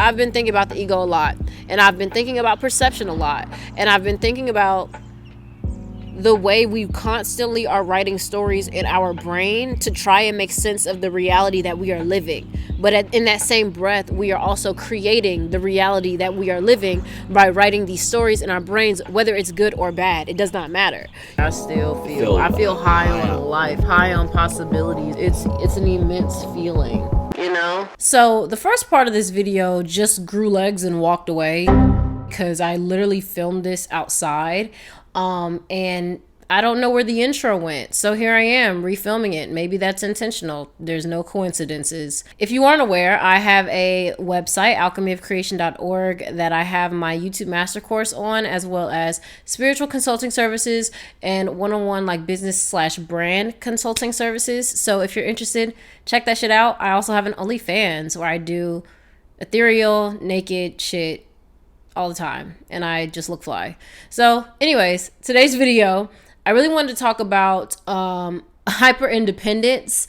I've been thinking about the ego a lot, and I've been thinking about perception a lot, and I've been thinking about the way we constantly are writing stories in our brain to try and make sense of the reality that we are living. But in that same breath, we are also creating the reality that we are living by writing these stories in our brains, whether it's good or bad. It does not matter. I feel high on life, high on possibilities. It's an immense feeling, you know? So the first part of this video just grew legs and walked away because I literally filmed this outside. And I don't know where the intro went. So here I am refilming it. Maybe that's intentional. There's no coincidences. If you aren't aware, I have a website, alchemyofcreation.org, that I have my YouTube master course on, as well as spiritual consulting services and one-on-one like business/brand consulting services. So if you're interested, check that shit out. I also have an OnlyFans where I do ethereal, naked shit all the time, and I just look fly. So anyways, today's video, I really wanted to talk about hyper independence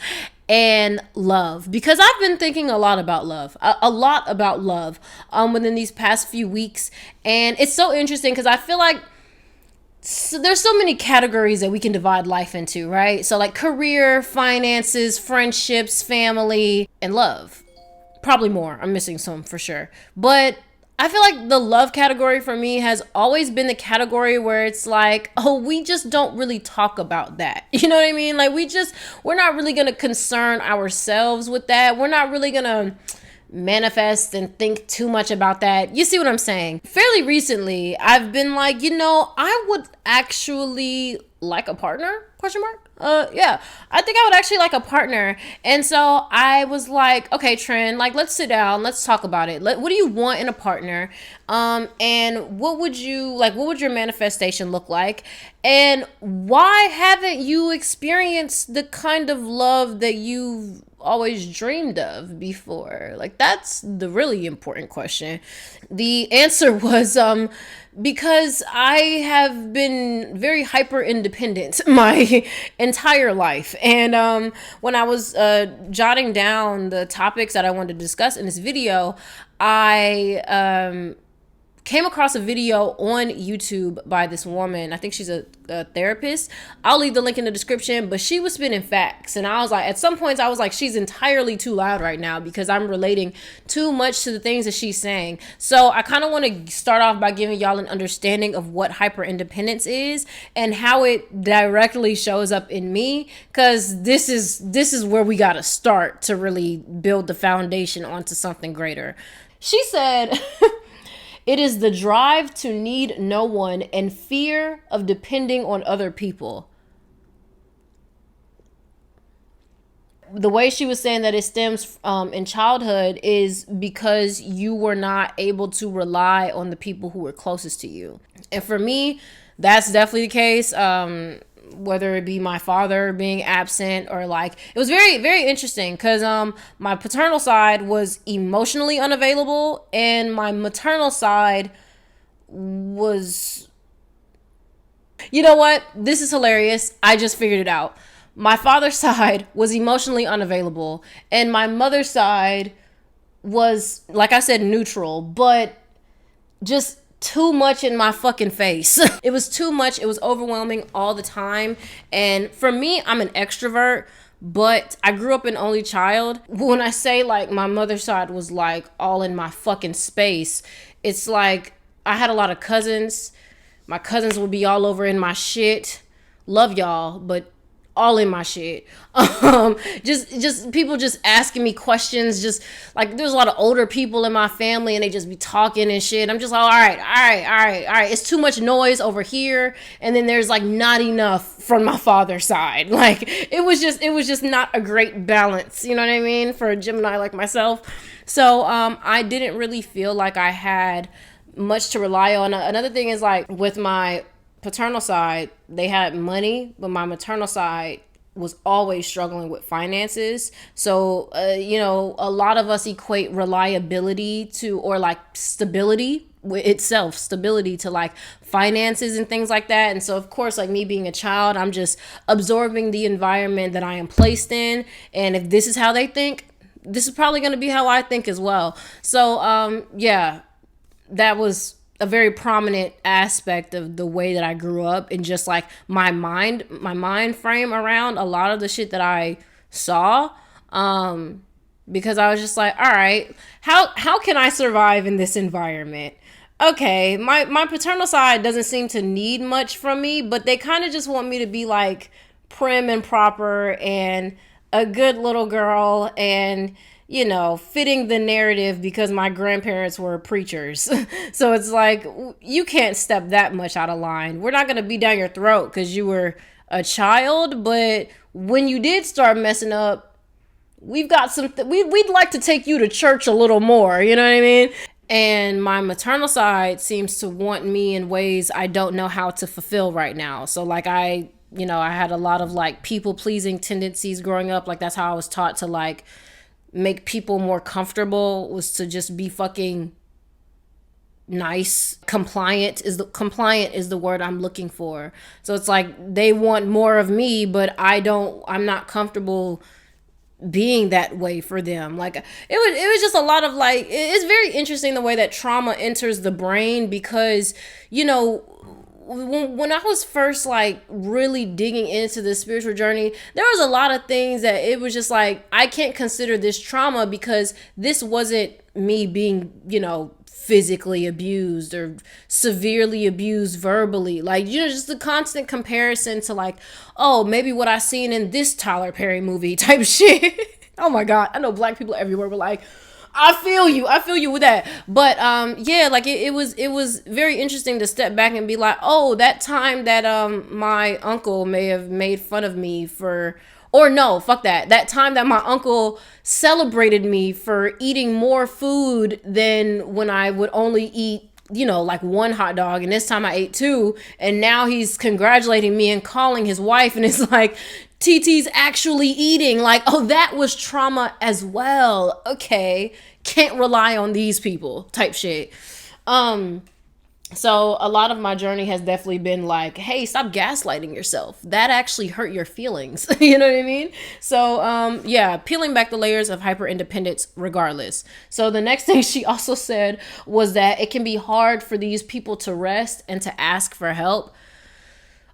and love, because I've been thinking a lot about love, within these past few weeks. And it's so interesting because I feel like there's so many categories that we can divide life into, right? So like career, finances, friendships, family, and love. Probably more. I'm missing some for sure. But I feel like the love category for me has always been the category where it's like, oh, we just don't really talk about that. You know what I mean? Like we're not really going to concern ourselves with that. We're not really going to manifest and think too much about that. You see what I'm saying? Fairly recently, I've been like, I would actually like a partner? ? Yeah, I think I would actually like a partner. And so I was like, okay, Trin, like, let's sit down, let's talk about it. What do you want in a partner? And what would your manifestation look like? And why haven't you experienced the kind of love that you've always dreamed of before? Like, that's the really important question. The answer was, because I have been very hyper independent my entire life. And when I was jotting down the topics that I wanted to discuss in this video, I came across a video on YouTube by this woman. I think she's a therapist. I'll leave the link in the description, but she was spitting facts. And I was like, at some points I was like, she's entirely too loud right now because I'm relating too much to the things that she's saying. So I kind of want to start off by giving y'all an understanding of what hyper independence is and how it directly shows up in me. Cause this is where we got to start to really build the foundation onto something greater. She said, it is the drive to need no one and fear of depending on other people. The way she was saying that it stems in childhood is because you were not able to rely on the people who were closest to you. And for me, that's definitely the case. Whether it be my father being absent or like, it was very, very interesting because my paternal side was emotionally unavailable and my maternal side was, you know what? This is hilarious. I just figured it out. My father's side was emotionally unavailable and my mother's side was, like I said, neutral, but just too much in my fucking face. It was too much. It was overwhelming all the time. And for me, I'm an extrovert, but I grew up an only child. When I say like my mother's side was like all in my fucking space, it's like I had a lot of cousins. My cousins would be all over in my shit. Love y'all, but all in my shit. Just people just asking me questions. Just like there's a lot of older people in my family and they just be talking and shit. I'm just like, all right. It's too much noise over here. And then there's like not enough from my father's side. Like it was just not a great balance. You know what I mean? For a Gemini like myself. So I didn't really feel like I had much to rely on. Another thing is like with my paternal side, they had money, but my maternal side was always struggling with finances. So, a lot of us equate reliability to, or like stability to like finances and things like that. And so of course, like me being a child, I'm just absorbing the environment that I am placed in. And if this is how they think, this is probably going to be how I think as well. So yeah, that was a very prominent aspect of the way that I grew up, and just like my mind frame around a lot of the shit that I saw. Because I was just like, all right, how can I survive in this environment? Okay, my paternal side doesn't seem to need much from me, but they kind of just want me to be like prim and proper and a good little girl, and fitting the narrative because my grandparents were preachers. So it's like, you can't step that much out of line. We're not going to be down your throat because you were a child, but when you did start messing up, we've got we'd like to take you to church a little more, you know what I mean? And my maternal side seems to want me in ways I don't know how to fulfill right now. So like I had a lot of like people pleasing tendencies growing up. Like that's how I was taught to like make people more comfortable, was to just be fucking nice. Compliant is the word I'm looking for. So it's like they want more of me, but I'm not comfortable being that way for them. Like it was just a lot of like, it's very interesting the way that trauma enters the brain, because when I was first like really digging into the spiritual journey, there was a lot of things that it was just like, I can't consider this trauma because this wasn't me being physically abused or severely abused verbally. Like, just the constant comparison to like, oh, maybe what I seen in this Tyler Perry movie type shit. Oh my God. I know black people everywhere were like, I feel you with that. But yeah, like it was very interesting to step back and be like, oh, that time that my uncle may have made fun of me for, or no, fuck that. That time that my uncle celebrated me for eating more food than when I would only eat, like one hot dog. And this time I ate two. And now he's congratulating me and calling his wife. And it's like, TT's actually eating. Like, oh, that was trauma as well. Okay. Can't rely on these people type shit. So a lot of my journey has definitely been like, hey, stop gaslighting yourself. That actually hurt your feelings. You know what I mean? So yeah, peeling back the layers of hyper independence regardless. So the next thing she also said was that it can be hard for these people to rest and to ask for help.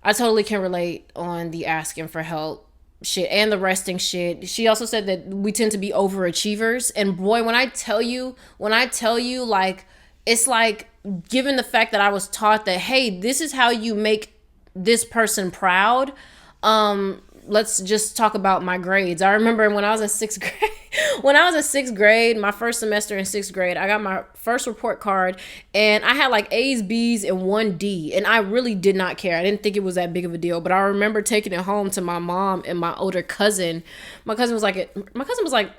I totally can relate on the asking for help shit and the resting shit. She also said that we tend to be overachievers. And boy, when I tell you, like, it's like, given the fact that I was taught that, hey, this is how you make this person proud. Let's just talk about my grades. I remember when I was in sixth grade, my first semester in sixth grade, I got my first report card and I had like A's, B's, and 1D. And I really did not care. I didn't think it was that big of a deal. But I remember taking it home to my mom and my older cousin. My cousin was like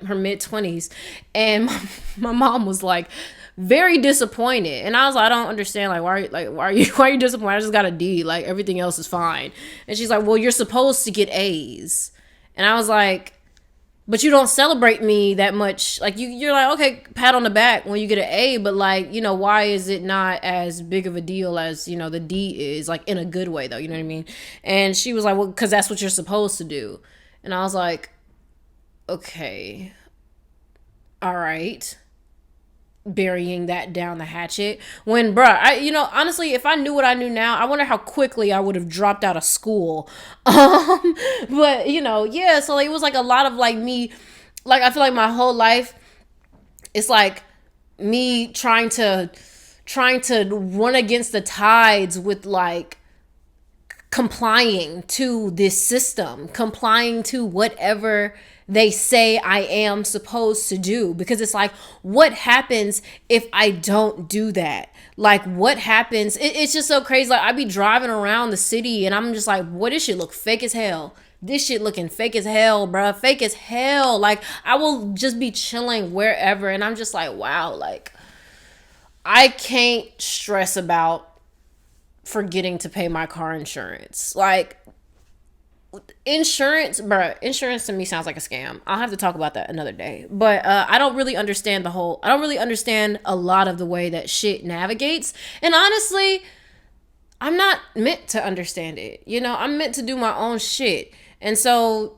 her mid-20s. And my mom was like, very disappointed. And I was like, I don't understand. Like, why are you disappointed? I just got a D. Like, everything else is fine. And she's like, well, you're supposed to get A's. And I was like, but you don't celebrate me that much. Like, you're like, okay, pat on the back when you get an A, but like, why is it not as big of a deal as, the D is, like, in a good way though, you know what I mean? And she was like, well, because that's what you're supposed to do. And I was like, okay, all right. Burying that down the hatchet, when honestly, if I knew what I knew now, I wonder how quickly I would have dropped out of school. But yeah, so like, it was like a lot of like me, like I feel like my whole life it's like me trying to run against the tides with like complying to this system, complying to whatever they say I am supposed to do. Because it's like, what happens if I don't do that? Like, what happens? It's just so crazy. Like, I be driving around the city and I'm just like, what, this shit look fake as hell. This shit looking fake as hell, bruh. Fake as hell. Like, I will just be chilling wherever and I'm just like, wow, like, I can't stress about forgetting to pay my car insurance. Like, insurance to me sounds like a scam. I'll have to talk about that another day. But I don't really understand a lot of the way that shit navigates. And honestly, I'm not meant to understand it. I'm meant to do my own shit. And so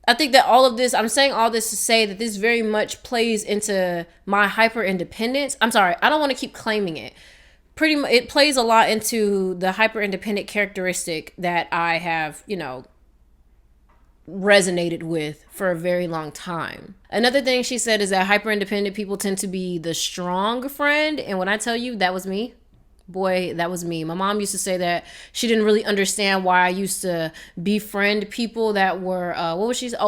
I think that all of this, I'm saying all this to say that this very much plays into my hyper independence. I'm sorry, I don't want to keep claiming it. Pretty much, it plays a lot into the hyper independent characteristic that I have, resonated with for a very long time. Another thing she said is that hyper independent people tend to be the strong friend. And when I tell you that was me, boy, that was me. My mom used to say that she didn't really understand why I used to befriend people that were,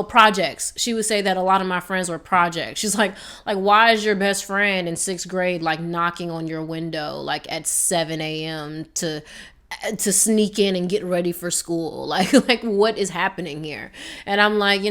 projects. She would say that a lot of my friends were projects. She's like, why is your best friend in 6th grade, like knocking on your window, like at 7 a.m. to sneak in and get ready for school? Like what is happening here? And I'm like,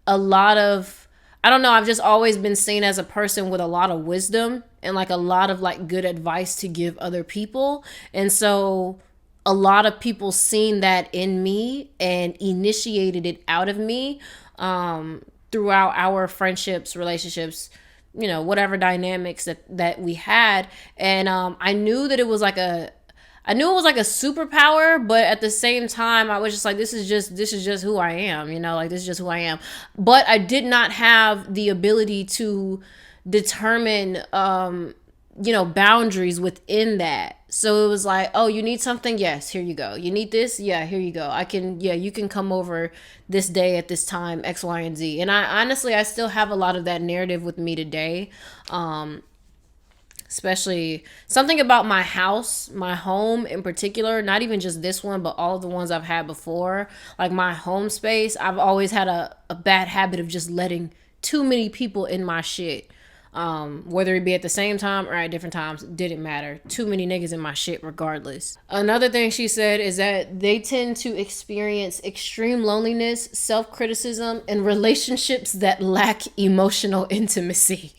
a lot of, I don't know, I've just always been seen as a person with a lot of wisdom and like a lot of like good advice to give other people. And so a lot of people seen that in me and initiated it out of me throughout our friendships, relationships, whatever dynamics that we had. And I knew that it was like a superpower, but at the same time, I was just like, this is just who I am, this is just who I am. But I did not have the ability to determine, boundaries within that. So it was like, oh, you need something? Yes, here you go. You need this? Yeah, here you go. You can come over this day at this time, X, Y, and Z. And I still have a lot of that narrative with me today. Especially something about my house, my home in particular, not even just this one, but all of the ones I've had before, like my home space. I've always had a bad habit of just letting too many people in my shit. Whether it be at the same time or at different times, didn't matter. Too many niggas in my shit regardless. Another thing she said is that they tend to experience extreme loneliness, self-criticism, and relationships that lack emotional intimacy.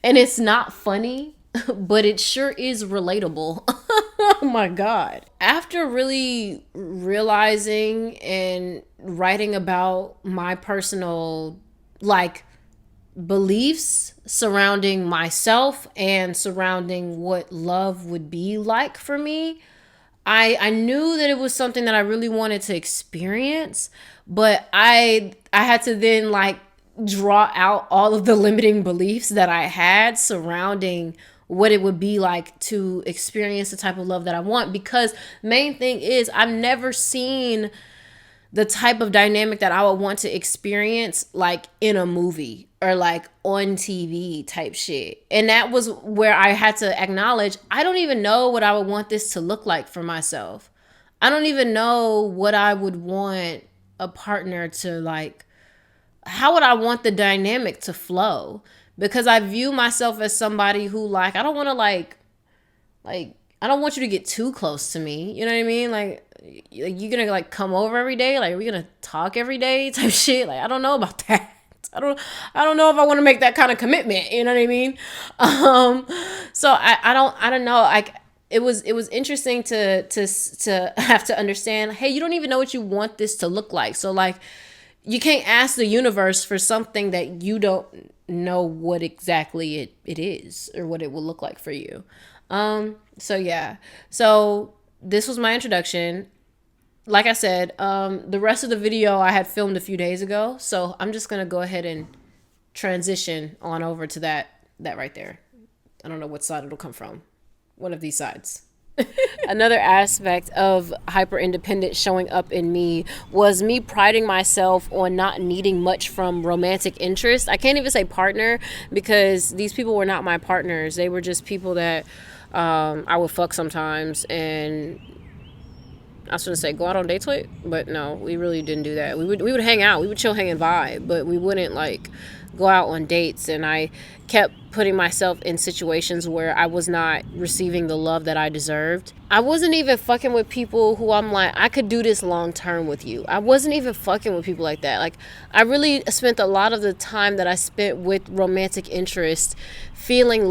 And it's not funny, but it sure is relatable. Oh my God. After really realizing and writing about my personal, beliefs surrounding myself and surrounding what love would be like for me, I knew that it was something that I really wanted to experience, but I had to then draw out all of the limiting beliefs that I had surrounding what it would be like to experience the type of love that I want. Because main thing is, I've never seen the type of dynamic that I would want to experience in a movie or on TV type shit. And that was where I had to acknowledge, I don't even know what I would want this to look like for myself. I don't even know what I would want a partner to how would I want the dynamic to flow? Because I view myself as somebody who I don't want to I don't want you to get too close to me. You know what I mean? You're gonna come over every day? Are we gonna talk every day type shit? I don't know about that. I don't know if I want to make that kind of commitment. You know what I mean? So I don't know. It was interesting to have to understand, hey, you don't even know what you want this to look like. So you can't ask the universe for something that you don't know what exactly it is or what it will look like for you. So yeah. So this was my introduction. Like I said, the rest of the video I had filmed a few days ago. So I'm just going to go ahead and transition on over to that right there. I don't know what side it'll come from. One of these sides. Another aspect of hyper independence showing up in me was me priding myself on not needing much from romantic interest. I can't even say partner, because these people were not my partners. They were just people that I would fuck sometimes, and I was going to say go out on dates with, but no, we really didn't do that. We would hang out, we would chill, hang, and vibe, but we wouldn't go out on dates. And I kept putting myself in situations where I was not receiving the love that I deserved. I wasn't even fucking with people who I'm I could do this long term with you. I wasn't even fucking with people like that. I really spent a lot of the time that I spent with romantic interest feeling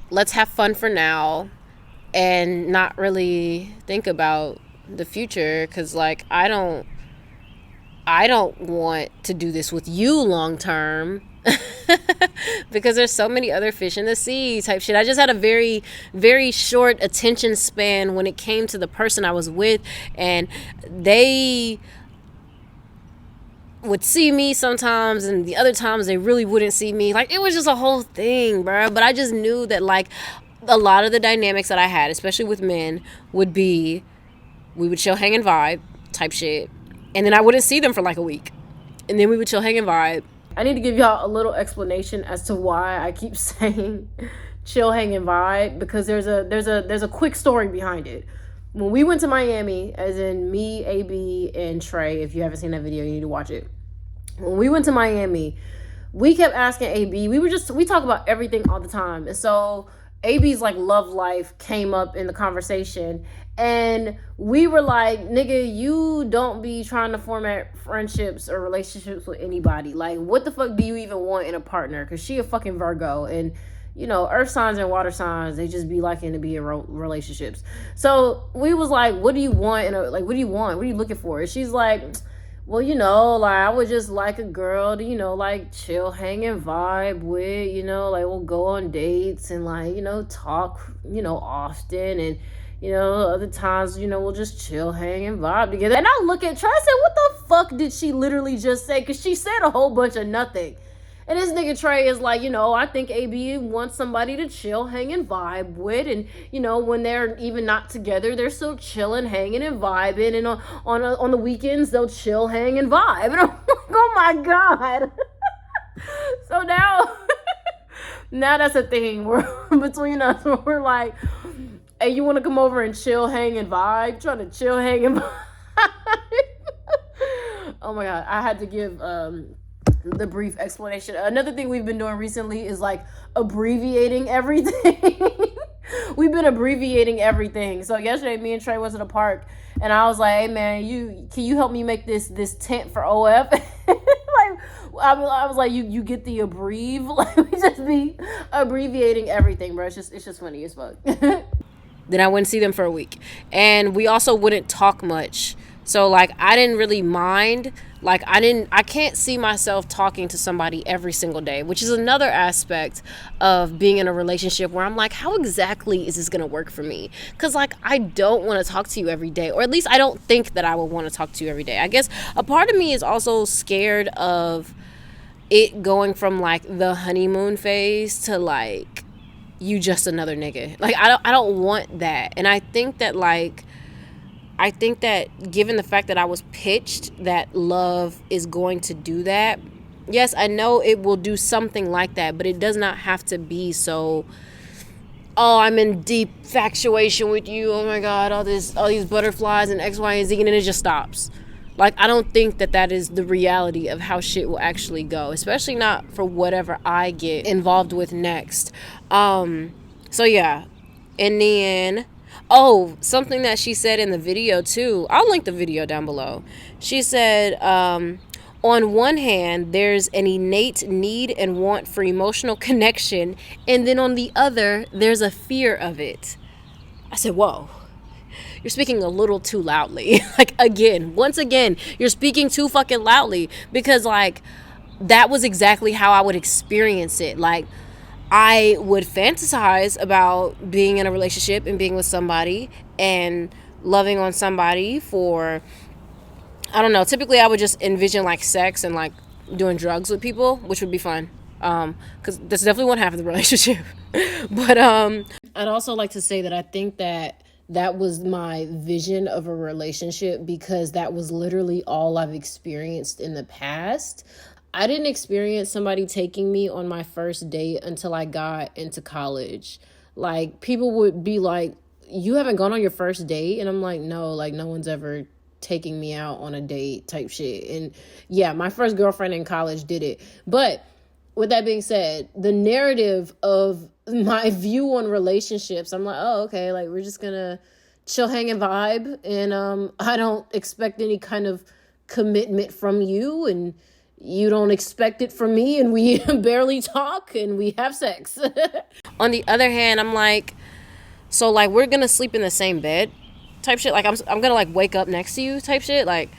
let's have fun for now and not really think about the future, because I don't want to do this with you long term. Because there's so many other fish in the sea type shit. I just had a very, very short attention span when it came to the person I was with, and they would see me sometimes, and the other times they really wouldn't see me. Like, it was just a whole thing, bro. But I just knew that, like, a lot of the dynamics that I had, especially with men, would be we would chill, hang, and vibe type shit. And then I wouldn't see them for like a week. And then we would chill, hang, and vibe. I need to give y'all a little explanation as to why I keep saying chill, hang, and vibe, because there's a quick story behind it. When we went to Miami, as in me, AB, and Trey, if you haven't seen that video, you need to watch it. When we went to Miami, we kept asking AB. We talk about everything all the time. And so AB's like love life came up in the conversation, and we were like, nigga, you don't be trying to format friendships or relationships with anybody. Like, what the fuck do you even want in a partner? Because she a fucking Virgo, and you know, earth signs and water signs, they just be liking to be in relationships. So we was like, what do you want? Like, what do you want? What are you looking for? And she's like, well, you know, like, I would just like a girl to, you know, like, chill, hang, and vibe with, you know, like, we'll go on dates and, like, you know, talk, you know, often, and, you know, other times, you know, we'll just chill, hang, and vibe together. And I look at Trey, I said, what the fuck did she literally just say? Because she said a whole bunch of nothing. And this nigga Trey is like, you know, I think AB wants somebody to chill, hang, and vibe with. And, you know, when they're even not together, they're still chilling, hanging, and vibing. And on the weekends, they'll chill, hang, and vibe. And I'm like, oh my God. So now that's a thing. Between us, where we're like, hey, you want to come over and chill, hang, and vibe? Trying to chill, hang, and vibe. Oh my God. I had to give the brief explanation. Another thing we've been doing recently is like abbreviating everything. We've been abbreviating everything. So yesterday, me and Trey went to the park, and I was like, hey man, can you help me make this tent for OF? Like, I was like, you get the abbrev. Like, we just be abbreviating everything, bro. It's just funny as fuck. Then I wouldn't see them for a week, and we also wouldn't talk much. So like, I didn't really mind. Like, I can't see myself talking to somebody every single day, which is another aspect of being in a relationship where I'm like, how exactly is this going to work for me? Because, like, I don't want to talk to you every day, or at least I don't think that I would want to talk to you every day. I guess a part of me is also scared of it going from, like, the honeymoon phase to, like, you just another nigga. Like, I don't want that. And I think that, like, given the fact that I was pitched that love is going to do that, yes, I know it will do something like that, but it does not have to be so, oh, I'm in deep infatuation with you, oh my God, all these butterflies and X, Y, and Z, and then it just stops. Like, I don't think that is the reality of how shit will actually go, especially not for whatever I get involved with next. So yeah, in the end, oh, something that she said in the video too, I'll link the video down below. She said, on one hand, there's an innate need and want for emotional connection, and then on the other, there's a fear of it. I said, whoa, you're speaking a little too loudly. Like, once again, you're speaking too fucking loudly, because, like, that was exactly how I would experience it. Like, I would fantasize about being in a relationship and being with somebody and loving on somebody for, I don't know, typically I would just envision like sex and like doing drugs with people, which would be fun, because that's definitely one half of the relationship. But I'd also like to say that I think that was my vision of a relationship, because that was literally all I've experienced in the past. I didn't experience somebody taking me on my first date until I got into college. Like, people would be like, you haven't gone on your first date? And I'm like, no, like, no one's ever taking me out on a date type shit. And yeah, my first girlfriend in college did it. But with that being said, the narrative of my view on relationships, I'm like, oh, okay, like, we're just gonna chill, hang, and vibe. And I don't expect any kind of commitment from you, and you don't expect it from me, and we barely talk and we have sex. On the other hand, I'm like, so like, we're gonna sleep in the same bed type shit. Like, I'm gonna like wake up next to you type shit. Like,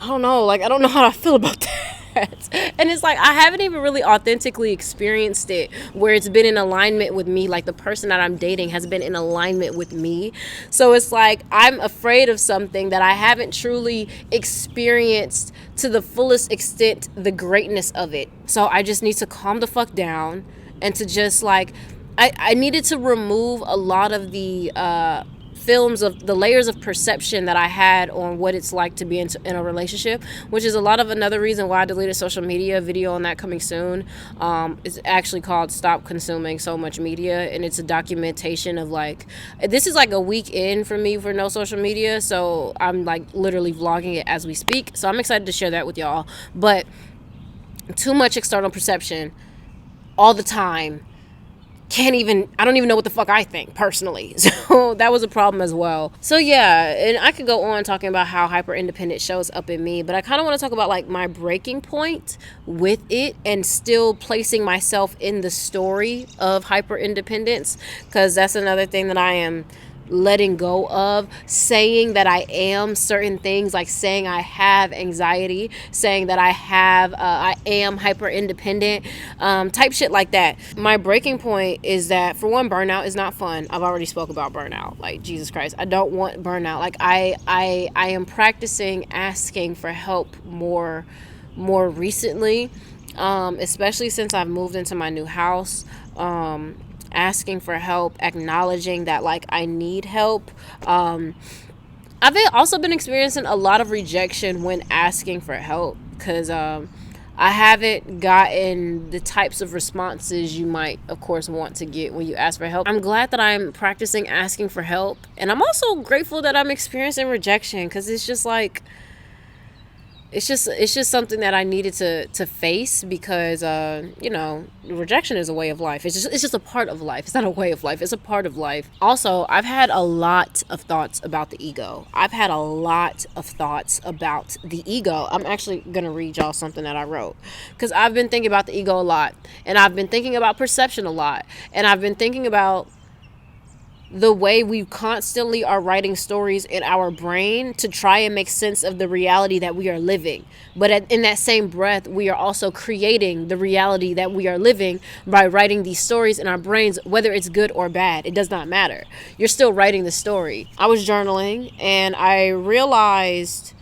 I don't know how I feel about that. And it's like I haven't even really authentically experienced it where it's been in alignment with me, like the person that I'm dating has been in alignment with me. So it's like I'm afraid of something that I haven't truly experienced to the fullest extent, the greatness of it. So I just need to calm the fuck down and to just like I needed to remove a lot of the films of the layers of perception that I had on what it's like to be in a relationship, which is a lot of another reason why I deleted social media. Video on that coming soon. It's actually called Stop Consuming So Much Media, and it's a documentation of like, this is like a week in for me for no social media, so I'm like literally vlogging it as we speak, so I'm excited to share that with y'all. But too much external perception all the time, I don't even know what the fuck I think personally. So that was a problem as well. So yeah, and I could go on talking about how hyper independent shows up in me, but I kind of want to talk about like my breaking point with it and still placing myself in the story of hyper independence, because that's another thing that I am letting go of, saying that I am certain things, like saying I have anxiety, saying that I am hyper independent, type shit like that. My breaking point is that, for one, burnout is not fun. I've already spoke about burnout. Like, Jesus Christ, I don't want burnout. Like I am practicing asking for help more recently, especially since I've moved into my new house. Asking for help, acknowledging that like I need help. I've also been experiencing a lot of rejection when asking for help, because I haven't gotten the types of responses you might, of course, want to get when you ask for help. I'm glad that I'm practicing asking for help, and I'm also grateful that I'm experiencing rejection, because it's just like, it's just something that I needed to face, because rejection is a way of life. It's just a part of life. It's not a way of life. It's a part of life. Also, I've had a lot of thoughts about the ego. I'm actually gonna read y'all something that I wrote, because I've been thinking about the ego a lot, and I've been thinking about perception a lot, and I've been thinking about the way we constantly are writing stories in our brain to try and make sense of the reality that we are living. But in that same breath, we are also creating the reality that we are living by writing these stories in our brains, whether it's good or bad. It does not matter. You're still writing the story. I was journaling and I realized...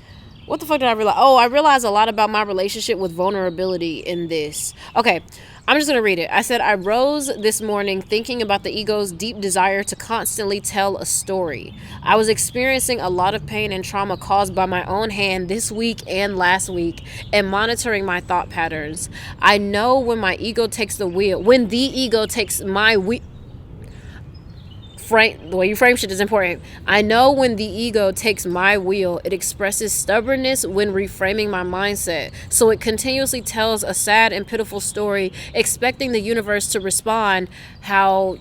What the fuck did I realize? Oh, I realized a lot about my relationship with vulnerability in this. Okay, I'm just going to read it. I said, I rose this morning thinking about the ego's deep desire to constantly tell a story. I was experiencing a lot of pain and trauma caused by my own hand this week and last week, and monitoring my thought patterns. I know when my ego takes the wheel, when the ego takes my wheel, the way you frame shit is important. I know when the ego takes my wheel, it expresses stubbornness when reframing my mindset. So it continuously tells a sad and pitiful story, expecting the universe to respond how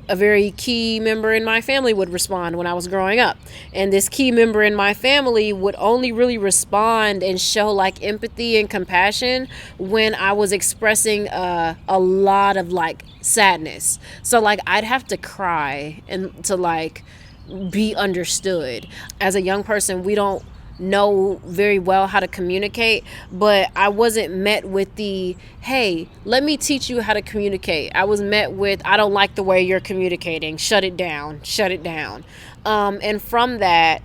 a very key member in my family would respond when I was growing up. And this key member in my family would only really respond and show like empathy and compassion when I was expressing a lot of like sadness. So like I'd have to cry and to like be understood. As a young person, we don't know very well how to communicate, but I wasn't met with the, hey, let me teach you how to communicate. I was met with, I don't like the way you're communicating, shut it down. And from that,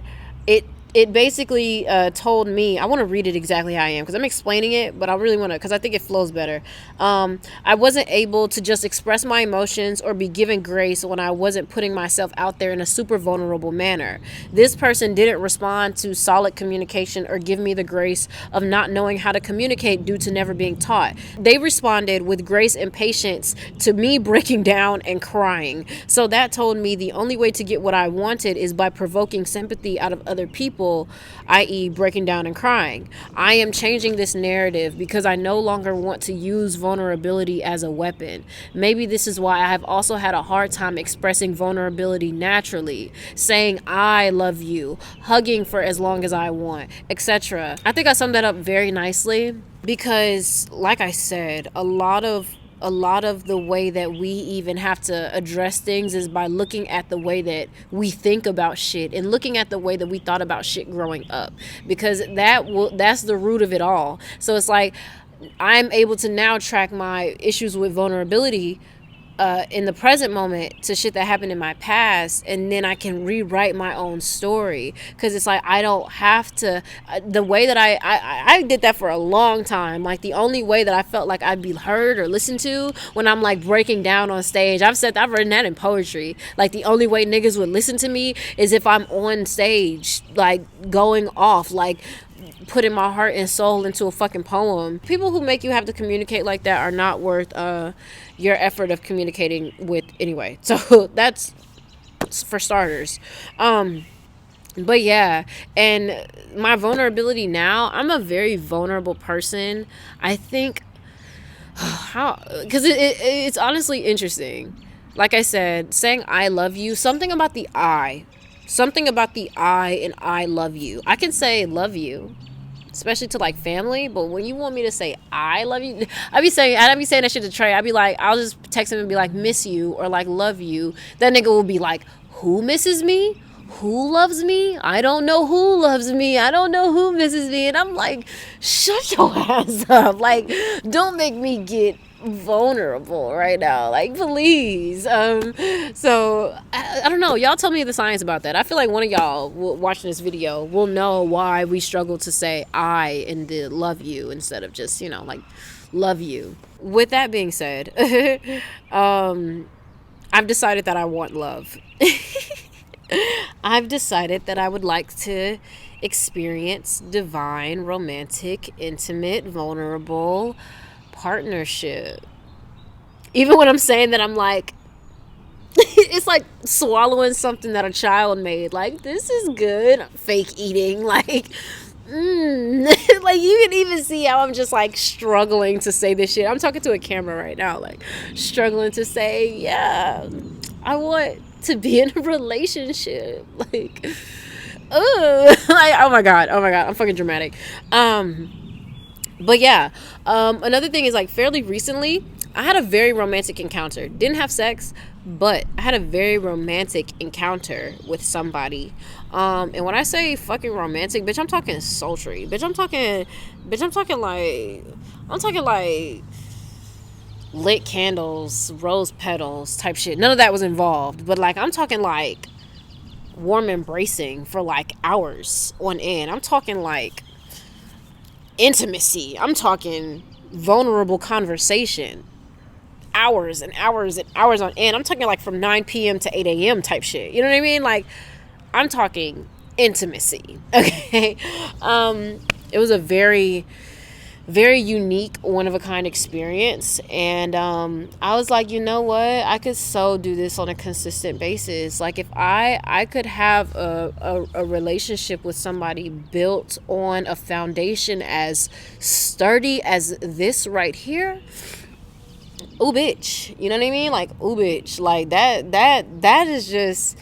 it basically told me, I want to read it exactly how I am, because I'm explaining it, but I really want to, because I think it flows better. I wasn't able to just express my emotions or be given grace when I wasn't putting myself out there in a super vulnerable manner. This person didn't respond to solid communication or give me the grace of not knowing how to communicate due to never being taught. They responded with grace and patience to me breaking down and crying. So that told me the only way to get what I wanted is by provoking sympathy out of other people, i.e. breaking down and crying. I am changing this narrative because I no longer want to use vulnerability as a weapon. Maybe this is why I have also had a hard time expressing vulnerability naturally, saying I love you, hugging for as long as I want, etc. I think I summed that up very nicely, because like I said, a lot of a lot of the way that we even have to address things is by looking at the way that we think about shit and looking at the way that we thought about shit growing up, because that's the root of it all. So it's like I'm able to now track my issues with vulnerability in the present moment to shit that happened in my past, and then I can rewrite my own story, because it's like I don't have to the way that I did that for a long time. Like the only way that I felt like I'd be heard or listened to when I'm like breaking down on stage, I've written that in poetry. Like the only way niggas would listen to me is if I'm on stage like going off, like putting my heart and soul into a fucking poem. People who make you have to communicate like that are not worth your effort of communicating with anyway. So that's for starters. But yeah, and my vulnerability now, I'm a very vulnerable person. I think how, because it's honestly interesting. Like I said, saying I love you, something about the I and I love you. I can say love you, especially to like family, but when you want me to say I love you, I'd be saying that shit to Trey. I'd be like, I'll just text him and be like, miss you, or like love you. That nigga will be like, who misses me? Who loves me? I don't know who loves me. I don't know who misses me. And I'm like, shut your ass up. Like, don't make me get vulnerable right now, like, please. So I don't know, y'all tell me the science about that. I feel like one of y'all watching this video will know why we struggle to say I in the love you instead of just, you know, like love you. With that being said, I've decided that I want love. I've decided that I would like to experience divine, romantic, intimate, vulnerable partnership. Even when I'm saying that, I'm like, it's like swallowing something that a child made. Like, this is good. Fake eating. Like, like you can even see how I'm just like struggling to say this shit. I'm talking to a camera right now, like struggling to say, yeah, I want to be in a relationship. Like, like, oh my god, I'm fucking dramatic. But yeah, another thing is, like, fairly recently I had a very romantic encounter. Didn't have sex, but I had a very romantic encounter with somebody. And when I say fucking romantic, bitch, I'm talking sultry. Bitch, I'm talking like lit candles, rose petals type shit. None of that was involved, but like I'm talking like warm embracing for like hours on end. I'm talking like intimacy. I'm talking vulnerable conversation, hours and hours and hours on end. I'm talking like from 9 p.m. to 8 a.m. type shit. You know what I mean? Like, I'm talking intimacy. Okay. It was a very, very unique, one-of-a-kind experience. And I was like, you know what? I could so do this on a consistent basis. Like, if I could have a relationship with somebody built on a foundation as sturdy as this right here, ooh, bitch. You know what I mean? Like, ooh, bitch. Like, that is just...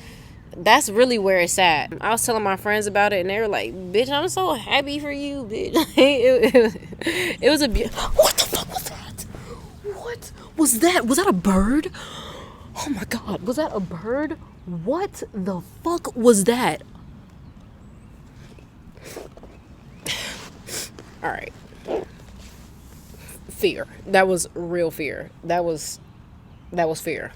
that's really where it's at. I was telling my friends about it, and they were like, bitch, I'm so happy for you, bitch. It was a what the fuck was that? What was that? Was that a bird? Oh my god, was that a bird? What the fuck was that? All right. Fear. That was real fear. That was fear.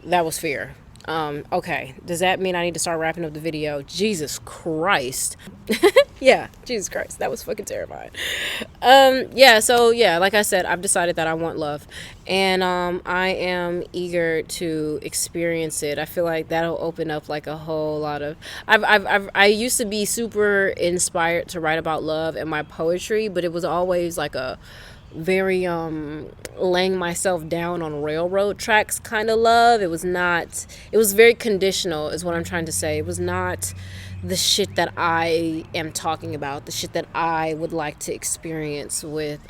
That was fear. Okay. Does that mean I need to start wrapping up the video? Jesus Christ. Yeah, Jesus Christ. That was fucking terrifying. Yeah, so yeah, like I said, I've decided that I want love. And I am eager to experience it. I feel like that'll open up like a whole lot of... I used to be super inspired to write about love in my poetry, but it was always like a very laying myself down on railroad tracks kind of love. It was very conditional is what I'm trying to say. It was not the shit that I am talking about, the shit that I would like to experience with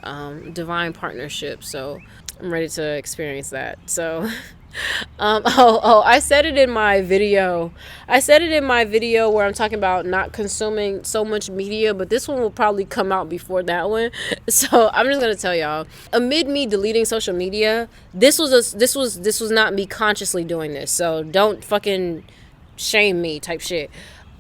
divine partnership. So I'm ready to experience that. So I said it in my video. I said it in my video where I'm talking about not consuming so much media, but this one will probably come out before that one. So I'm just gonna tell y'all. Amid me deleting social media, this was not me consciously doing this. So don't fucking shame me type shit.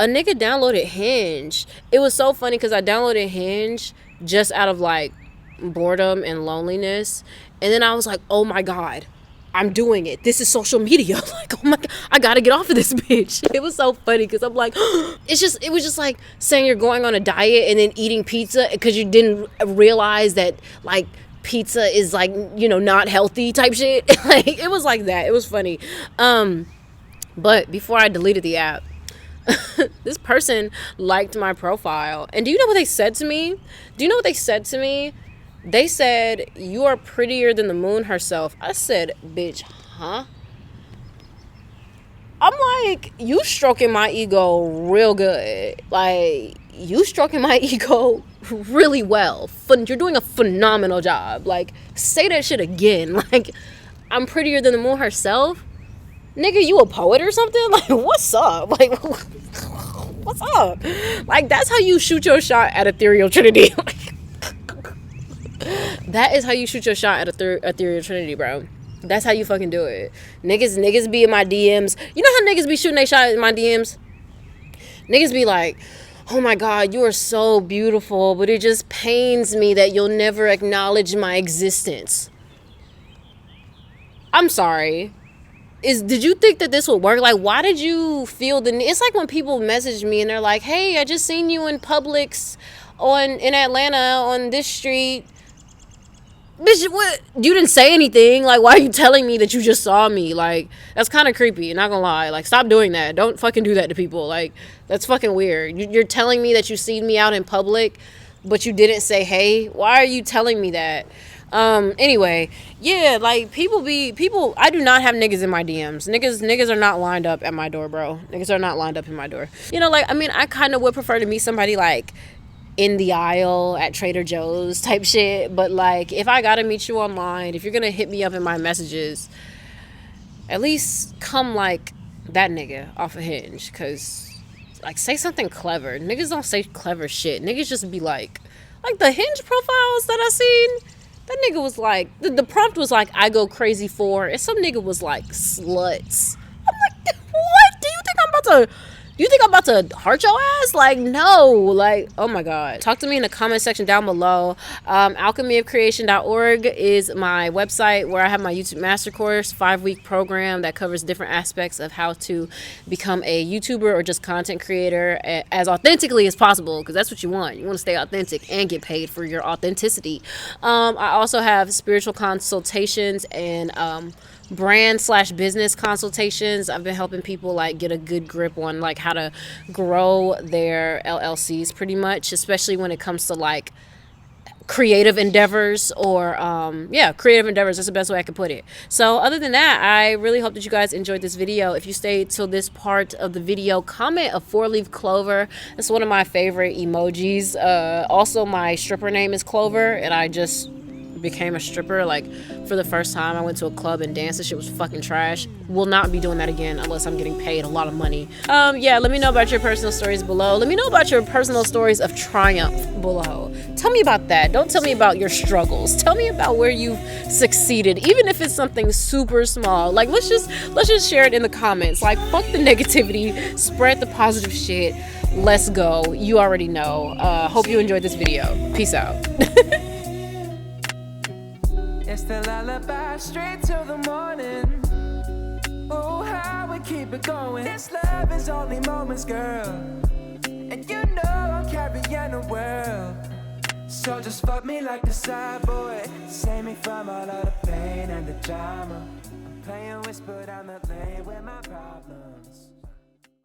A nigga downloaded Hinge. It was so funny because I downloaded Hinge just out of like boredom and loneliness, and then I was like, oh my god, I'm doing it. This is social media. Like, oh my god, I gotta get off of this bitch. It was so funny because I'm like, it was just like saying you're going on a diet and then eating pizza because you didn't realize that like pizza is like, you know, not healthy type shit. Like, it was like that. It was funny. But before I deleted the app, this person liked my profile. And do you know what they said to me? They said, you are prettier than the moon herself. I said, bitch, huh? I'm like, you stroking my ego real good. Like, you stroking my ego really well. You're doing a phenomenal job. Like, say that shit again. Like, I'm prettier than the moon herself? Nigga, you a poet or something? Like, what's up? Like, what's up? Like, that's how you shoot your shot at ethereal trinity. That is how you shoot your shot at ethereal trinity, bro. That's how you fucking do it. Niggas be in my DMs. You know how niggas be shooting their shot in my DMs? Niggas be like, oh my god, you are so beautiful, but it just pains me that you'll never acknowledge my existence. I'm sorry. Did you think that this would work? Like, why did you feel it's like when people message me and they're like, hey, I just seen you in Publix in Atlanta on this street. Bitch, what? You didn't say anything. Like, why are you telling me that you just saw me? Like, that's kind of creepy, not gonna lie. Like, stop doing that. Don't fucking do that to people. Like, that's fucking weird. You're telling me that you seen me out in public, but you didn't say hey. Why are you telling me that? Anyway, yeah, like, people, I do not have niggas in my DMs. Niggas are not lined up at my door, bro. Niggas are not lined up in my door. You know, like, I mean, I kind of would prefer to meet somebody, like, in the aisle at Trader Joe's type shit, but, like, if I gotta meet you online, if you're gonna hit me up in my messages, at least come, like, that nigga off of Hinge, because, like, say something clever. Niggas don't say clever shit. Niggas just be like the Hinge profiles that I seen, that nigga was like, the prompt was like, I go crazy for, and some nigga was like, sluts. I'm like, what? Do you think I'm about to heart your ass? Like, no. Like, oh my god. Talk to me in the comment section down below. alchemyofcreation.org is my website where I have my YouTube master course, 5-week program that covers different aspects of how to become a YouTuber or just content creator as authentically as possible, because that's what you want. You want to stay authentic and get paid for your authenticity. I also have spiritual consultations and brand/business consultations. I've been helping people like get a good grip on like how to grow their LLCs pretty much, especially when it comes to like creative endeavors or creative endeavors. That's the best way I could put it. So other than that, I really hope that you guys enjoyed this video. If you stayed till this part of the video, comment a 4-leaf clover. That's one of my favorite emojis. Also, my stripper name is Clover, and I just became a stripper like for the first time. I went to a club and danced. This shit was fucking trash. Will not be doing that again unless I'm getting paid a lot of money. Let me know about your personal stories below. Let me know about your personal stories of triumph below. Tell me about that. Don't tell me about your struggles. Tell me about where you've succeeded, even if it's something super small. Like, let's just share it in the comments. Like, fuck the negativity, spread the positive shit. Let's go. You already know. Hope you enjoyed this video. Peace out. It's the lullaby straight till the morning. Oh, how we keep it going. This love is only moments, girl. And you know I'm carrying the world. So just fuck me like the side boy. Save me from all of the pain and the drama. I'm playing whisper down the lane with my problems.